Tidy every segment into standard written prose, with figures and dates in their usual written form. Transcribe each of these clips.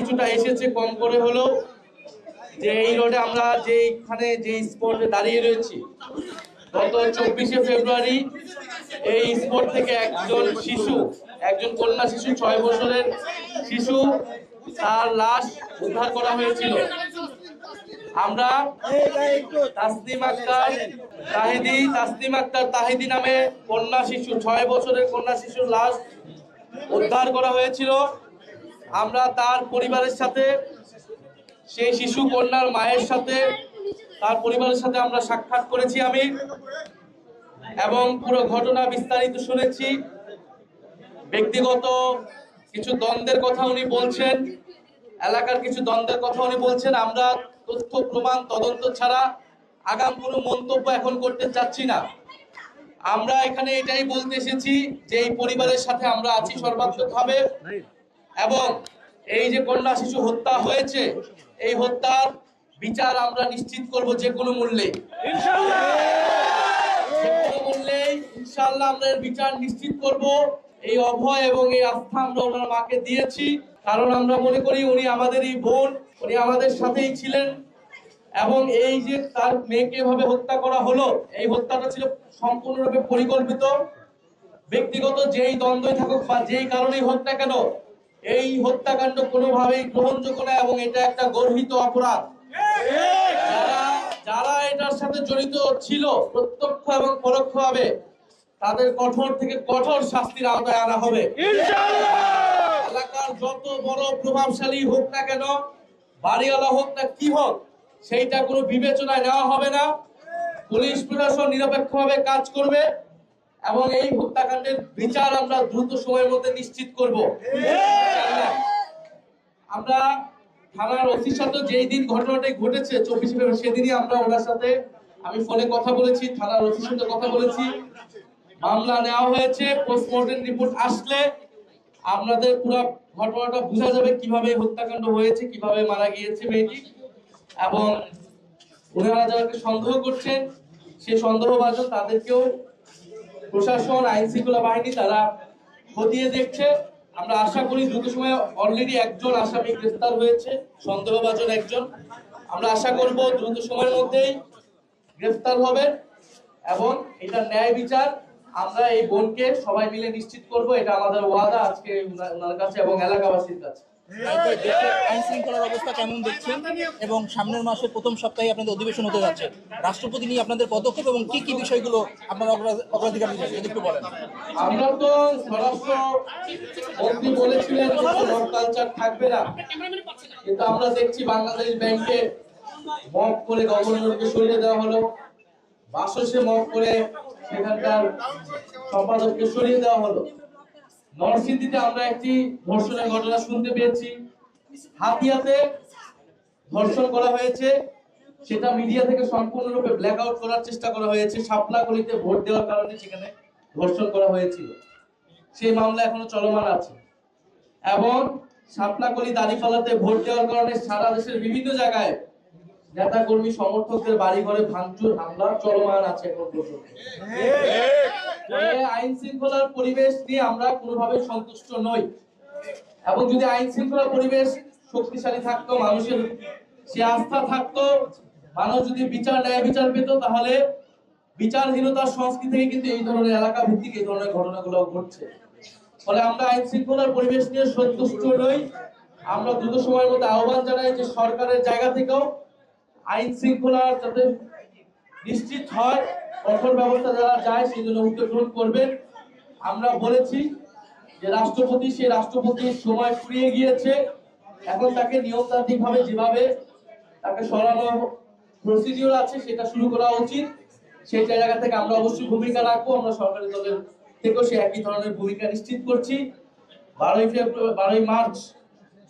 কিছুটা এসেছে কম করে হলেও, যে এই রোডে আমরা যেখানে যে স্পটে দাঁড়িয়ে রয়েছি, গত 24শে ফেব্রুয়ারি এই স্পট থেকে একজন কন্যা শিশু 6 বছরের শিশু, তার লাশ উদ্ধার করা হয়েছিল। আমরা তাসনিম আক্তার তাহিদি নামে কন্যা শিশু, 6 বছরের কন্যা শিশুর লাশ উদ্ধার করা হয়েছিল। আমরা তার পরিবারের সাথে, সেই শিশু কন্যার মায়ের সাথে, তার পরিবারের সাথে আমরা সাক্ষাৎ করেছি আমি, এবং পুরো ঘটনা বিস্তারিত শুনেছি। ব্যক্তিগত কিছু দ্বন্দ্বের কথা উনি বলছেন, এলাকার কিছু দ্বন্দ্বের কথা উনি বলছেন। আমরা তথ্য প্রমাণ তদন্ত ছাড়া আগাম কোনো মন্তব্য এখন করতে চাচ্ছি না। আমরা এখানে এটাই বলতে এসেছি যে এই পরিবারের সাথে আমরা আছি সর্বাত্মকভাবে, এবং এই যে কন্যা শিশু হত্যা হয়েছে, এই হত্যার বিচার আমরা নিশ্চিত করব যে কোনো মূল্যে, ইনশাআল্লাহ আমরা এর বিচার নিশ্চিত করব। এই অভয় এবং এই আস্থা আমরা ওনার মাকে দিয়েছি, কারণ আমরা মনে করি উনি আমাদেরই বোন, উনি আমাদের সাথেই ছিলেন। এবং এই যে তার মেয়েকে এভাবে হত্যা করা হলো, এই হত্যাটা ছিল সম্পূর্ণরূপে পরিকল্পিত। ব্যক্তিগত যেই দ্বন্দ্বই থাকুক বা যেই কারণেই হোক না কেন, এই হত্যাকাণ্ড কোনোভাবেই গ্রহণযোগ্য না, এবং এটা একটা গর্হিত অপরাধ। যারা এটার সাথে জড়িত ছিল প্রত্যক্ষ এবং পরোক্ষভাবে, তাদের কঠোর থেকে কঠোর শাস্তির আওতায় আনা হবে। এলাকার যত বড় প্রভাবশালী হোক না কেন, বাড়িওয়ালা হোক না কি হোক, সেইটা কোনো বিবেচনায় নেওয়া হবে না। পুলিশ প্রশাসন নিরপেক্ষভাবে কাজ করবে, এবং এই হত্যাকাণ্ডের বিচার আমরা দ্রুত সময়ের মধ্যে নিশ্চিত করব। আমরা থানার ওসির সাথে যেই দিন ঘটনাটা ঘটেছে 24শে ফেব্রুয়ারি, সেদিনই আমরা ওনার সাথে আমি ফোনে কথা বলেছি, থানার ওসির সাথে কথা বলেছি। মামলা নেওয়া হয়েছে, পোস্টমর্টেম রিপোর্ট আসলে আপনাদের পুরো ঘটনাটা বোঝা যাবে কিভাবে হত্যাকাণ্ড হয়েছে, কিভাবে মারা গিয়েছে মেয়েটি। এবং ওনারা যাদেরকে সন্দেহ করছেন, সেই সন্দেহভাজন তাদেরকেও প্রশাসন, আইন শৃঙ্খলা বাহিনী তারা খতিয়ে দেখছে। আমরা আশা করি দ্রুত সময়ে, অলরেডি একজন আসামি গ্রেফতার হয়েছে, সন্দেহভাজন একজন। আমরা আশা করব দ্রুত সময়ের মধ্যেই গ্রেফতার হবে, এবং এটা ন্যায় বিচার আমরা এই বোনকে সবাই মিলে নিশ্চিত করব। এটা আমাদের ওয়াদা আজকে ওনার কাছে এবং এলাকাবাসীর কাছে। আইন শৃঙ্খলার অবস্থা কেমন দেখছেন, এবং সামনের মাসের প্রথম সপ্তাহে আপনাদের অধিবেশন হতে যাচ্ছে, রাষ্ট্রপতি নিয়ে আপনাদের পদক্ষেপ এবং কি কি বিষয়গুলো আপনারা অগ্রাধিকার দিচ্ছেন যদি একটু বলেন। আমরা তো স্বরাষ্ট্র মন্ত্রী বলেছিলেন মব কালচার থাকবে না, কিন্তু আমরা দেখছি বাংলাদেশ ব্যাংকে মব করে গভর্নরকে সরিয়ে দেওয়া হলো, বাসসে মব করে সেখানকার সম্পাদককে সরিয়ে দেওয়া হলো। নরসিংদীতে আমরা একটি ধর্ষণের ঘটনা শুনতে পেয়েছি, হাতিয়াতে ধর্ষণ করা হয়েছে, সেটা মিডিয়া থেকে সম্পূর্ণরূপে ব্ল্যাক আউট করার চেষ্টা করা হয়েছে। শাপলা গলিতে ভোট দেওয়ার কারণে সেখানে ধর্ষণ করা হয়েছিল, সেই মামলা এখনো চলমান আছে। এবং শাপলা গলি দাঁড়িপাল্লাতে ভোট দেওয়ার কারণে সারা দেশের বিভিন্ন জায়গায় নেতা কর্মী সমর্থকদের বাড়ি ঘরে ভাঙচুর হামলা চলমান আছে এখন পর্যন্ত। আইন শৃঙ্খলার পরিবেশ নিয়ে আমরা কোনোভাবে সন্তুষ্ট নই, এবং যদি আইন শৃঙ্খলা পরিবেশ শক্তিশালী থাকতো, মানুষের সে আস্থা থাকতো, মানুষ যদি বিচার ন্যায় বিচার পেত, তাহলে বিচারহীনতার সংস্কৃতি থেকে কিন্তু এই ধরনের এলাকা ভিত্তিক এই ধরনের ঘটনাগুলো ঘটছে। ফলে আমরা আইন শৃঙ্খলার পরিবেশ নিয়ে সন্তুষ্ট নই। আমরা দ্রুত সময়ের মধ্যে আহ্বান জানাই যে সরকারের জায়গা থেকেও আইন শৃঙ্খলা যাতে নিশ্চিত হয়, কঠোর ব্যবস্থা যারা যায় সেই জন্য উদ্যোগ গ্রহণ করবেন। আমরা বলেছি যে রাষ্ট্রপতির সময় ফুরিয়ে গিয়েছে, এখন তাকে নিয়মতান্ত্রিক ভাবে যেভাবে তাকে সরানো প্রসিডিওর আছে সেটা শুরু করা উচিত। সেই জায়গা থেকে আমরা অবশ্যই ভূমিকা রাখবো। আমরা সরকারি দলের থেকেও সে একই ধরনের ভূমিকা নিশ্চিত করছি। 12 মার্চ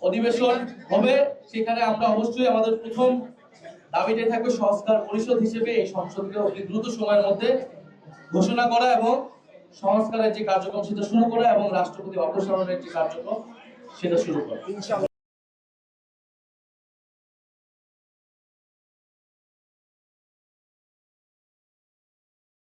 অধিবেশন হবে, সেখানে আমরা অবশ্যই আমাদের প্রথম দাবিটাই থাকবে সংস্কার পরিষদ হিসেবে এই সংসদকে অতি দ্রুত সময়ের মধ্যে ঘোষণা করা, এবং সংস্কারের যে কার্যক্রম সেটা শুরু করা, এবং রাষ্ট্রপতি অপসারণের যে কার্যক্রম সেটা শুরু করা।